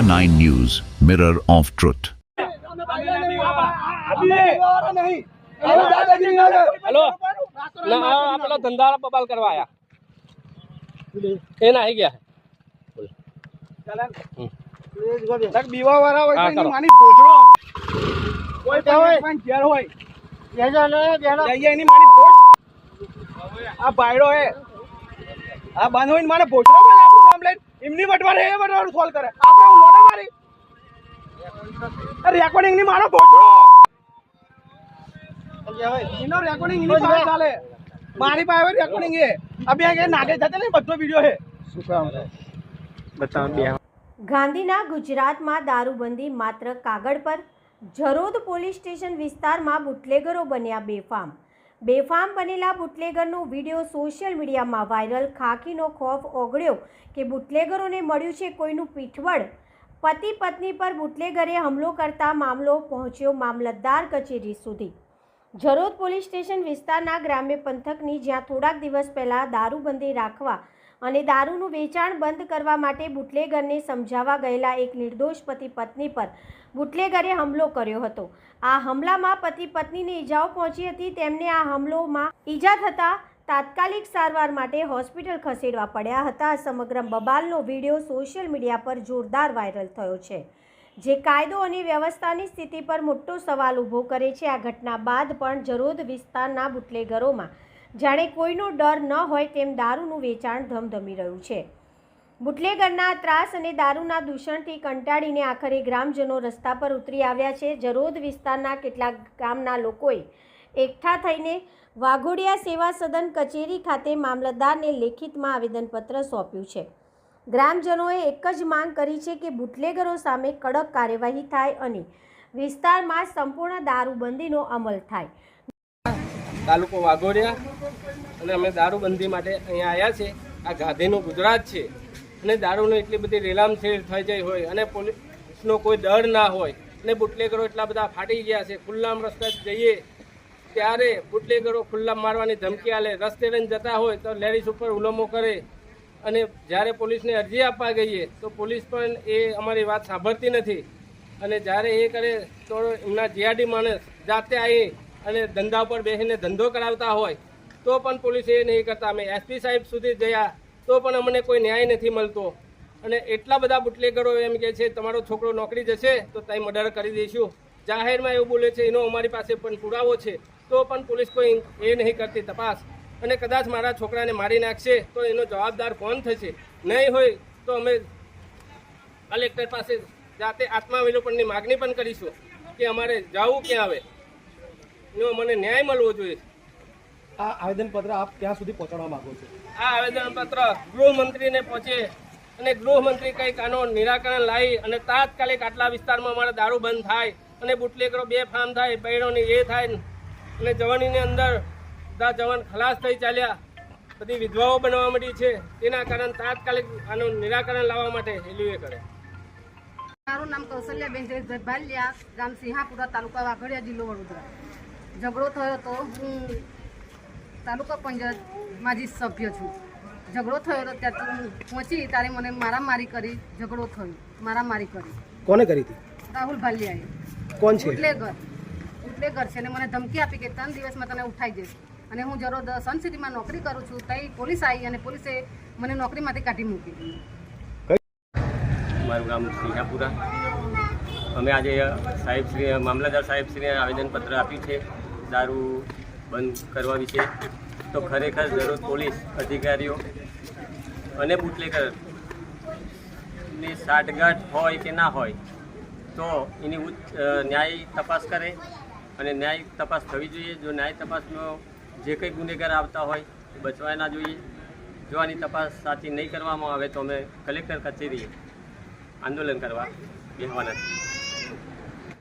India 9 News, Mirror of Truth. Hello ना आप लोग धंधा बबाल करवाया ये ना ही गया है બીવા વાળા હોય હા, તો એની કરો. માની ભોજડો કોઈ પણ ઘેર હોય જઈએ એની માની ભોજ આ બાયડો હે આ બંધ હોય ને માને ભોજડો બોલે આપણું નામ લઈને એમની વટવારે એ વટવારું સોલ્વ કરે આપણે હું લોટે મારી રેકોર્ડિંગ ની મારો ભોજડો એનો રેકોર્ડિંગ એની પાસે ચાલે મારી પાસે રેકોર્ડિંગ એ અબે કે નાગે જતે ને બધો વિડિયો હે શું કામ બતાવ બે ગાંધીના ગુજરાતમાં દારૂબંધી માત્ર કાગળ પર. જરોદ પોલીસ સ્ટેશન વિસ્તારમાં બુટલેગરો બન્યા બેફામ બનેલા બુટલેગરનો વિડીયો સોશિયલ મીડિયામાં વાયરલ. ખાખીનો ખોફ ઓગળ્યો કે બુટલેગરોને મળ્યું છે કોઈનું પીઠબળ. પતિ પત્ની પર બુટલેગરે હુમલો કરતા મામલો પહોંચ્યો મામલતદાર કચેરી સુધી. જરોદ પોલીસ સ્ટેશન વિસ્તારના ગ્રામ્ય પંથકની જ્યાં થોડાક દિવસ પહેલાં દારૂબંધી રાખવા અને દારૂનું વેચાણ બંધ કરવા માટે બુટલેગરને સમજાવવા ગયેલા એક નિર્દોષ પતિ પત્ની પર બુટલેગરે હુમલો કર્યો હતો. આ હુમલામાં પતિ પત્નીને ઈજાઓ પહોંચી હતી. તેમને આ હુમલોમાં ઈજા થતાં તાત્કાલિક સારવાર માટે હોસ્પિટલ ખસેડવા પડ્યા હતા. સમગ્ર બબાલનો વિડીયો સોશિયલ મીડિયા પર જોરદાર વાયરલ થયો છે, જે કાયદો અને વ્યવસ્થાની સ્થિતિ પર મોટો સવાલ ઊભો કરે છે. આ ઘટના બાદ પણ જરોદ વિસ્તારના બુટલેગરોમાં જાણે કોઈનો ડર ન હોય તેમ દારૂનું વેચાણ ધમધમી રહ્યું છે. બુટલેગરના ત્રાસ અને દારૂના દૂષણથી કંટાળીને આખરે ગ્રામજનો રસ્તા પર ઉતરી આવ્યા છે. જરોદ વિસ્તારના કેટલાક ગામના લોકોએ એકઠા થઈને વાઘોડિયા સેવા સદન કચેરી ખાતે મામલતદારને લેખિતમાં આવેદનપત્ર સોંપ્યું છે. ગ્રામજનોએ એક જ માંગ કરી છે કે બુટલેગરો સામે કડક કાર્યવાહી થાય અને વિસ્તારમાં સંપૂર્ણ દારૂબંધીનો અમલ થાય. તાલુકો વાઘોડિયા અને અમે દારૂબંધી માટે અહીંયા આવ્યા છે. આ ગાંધીનું ગુજરાત છે અને દારૂનો એટલી બધી રેલામછેડ થઈ જાય હોય અને પોલીસનો કોઈ ડર ના હોય અને બુટલેગરો એટલા બધા ફાટી ગયા છે. ખુલ્લામ રસ્તે જઈએ ત્યારે બુટલેગરો ખુલ્લામ મારવાની ધમકી આલે. રસ્તે લઈને જતા હોય તો લેડીઝ ઉપર હુલમો કરે અને જ્યારે પોલીસને અરજી આપવા ગઈએ તો પોલીસ પણ એ અમારી વાત સાંભળતી નથી અને જ્યારે એ કરે તો એમના જીઆરડી માણસ જાતે આવી અને ધંધા પર બેસીને ધંધો કરાવતા હોય તો પણ પોલીસ એ નહીં કરતા. અમે એસપી સાહેબ સુધી ગયા તો પણ અમને કોઈ ન્યાય નથી મળતો અને એટલા બધા બુટલેગરો એમ કહે છે તમારો છોકરો નોકરી જશે તો તઈ મર્ડર કરી દઈશું. જાહેરમાં એવું બોલે છે. એનો અમારી પાસે પણ પુરાવો છે તો પણ પોલીસ કોઈ એ નહીં કરતી તપાસ. અને કદાચ મારા છોકરાને મારી નાખશે તો એનો જવાબદાર કોણ થશે? નહીં હોય તો અમે કલેક્ટર પાસે જાતે આત્માવિલોપનની માગણી પણ કરીશું કે અમારે જવું ક્યાં આવે એનો મને ન્યાય મળવો જોઈએ. આ આવેદનપત્ર આપ ક્યાં સુધી પહોંચાડવા માંગો છો? આ આવેદનપત્ર ગૃહમંત્રીને પહોંચે અને ગૃહમંત્રી કંઈક આનો નિરાકરણ લાવી અને તાત્કાલિક આટલા વિસ્તારમાં અમારા દારૂ બંધ થાય અને બુટલેગરો બેફામ થાય, બૈરોની એ થાય અને જવાનીની અંદર બધા જવાન ખલાસ થઈ ચાલ્યા, બધી વિધવાઓ બનવા માંડી છે. તેના કારણે તાત્કાલિક આનું નિરાકરણ લાવવા માટે રેલવે કરે. મારું નામ કૌશલ્યાબેન જયેશભાઈ ભાલિયા, ગામ સિંહાપુરા, તાલુકા વાઘોડિયા, જિલ્લો વડોદરા. ઝઘડો થયો તો હું તાલુકા પંચાયત માજી સભ્ય છું. ઝઘડો થયો તો ત્યાંથી હું પહોંચી ત્યારે મને મારામારી કરી. ઝઘડો થયો, મારામારી કરી. કોને કરી હતી? રાહુલ ભાલિયાએ. કોણ છે? બુટલેગર છે અને મને ધમકી આપી કે 3 દિવસમાં તને ઉઠાઈ જઈશ. અને હું જરોદ સન સિટીમાં નોકરી કરું છું. ત્યાં પોલીસ આવી અને પોલીસે મને નોકરીમાંથી કાઢી મૂકી. મારું ગામ સિંહાપુરા. અમે આજે સાહેબશ્રી મામલતદાર સાહેબશ્રીને આવેદનપત્ર આપ્યું છે દારૂ બંધ કરવા વિશે. તો ખરેખર જરોદ પોલીસ અધિકારીઓ અને બુટલેગરની સાઠગાંઠ હોય કે ના હોય તો એની ન્યાય તપાસ કરે અને ન્યાય તપાસ થવી જોઈએ. જો ન્યાય તપાસમાં જે કંઈ ગુનેગાર આવતા હોય એ બચવા ના જોઈએ. જો આની તપાસ સાચી નહીં કરવામાં આવે તો અમે કલેક્ટર કચેરીએ આંદોલન કરવા બેસવાના છીએ.